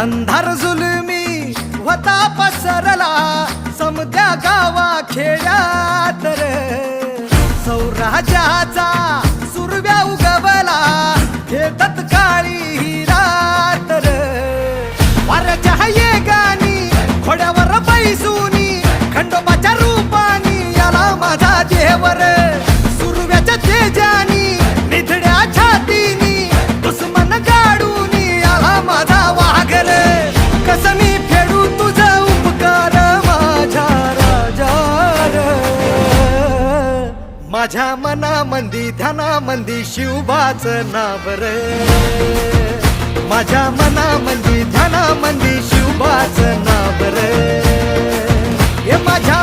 अंधार जुलमी होता पसरला समद्या गावा खेड्यात रे सौराजाचा सुरव्या उगवला हे तत्काळी ही रात रे वाऱ्याच्या येगानी खोड्यावर बैसूनी खंडोबाच्या रूपानी याला माझा देवर सुरव्याच्या तेजानी निधड्या छातीनी दुश्मन गाडूनी याला माझा वाघर कसं मी फेडू तुझा उपकार माझ्या राजा माझ्या मनामंदी ध्यानामंदी शिवबाच नाव रे माझ्या मनामंदी ध्यानामंदी शिवबाच नाव रे हे माझ्या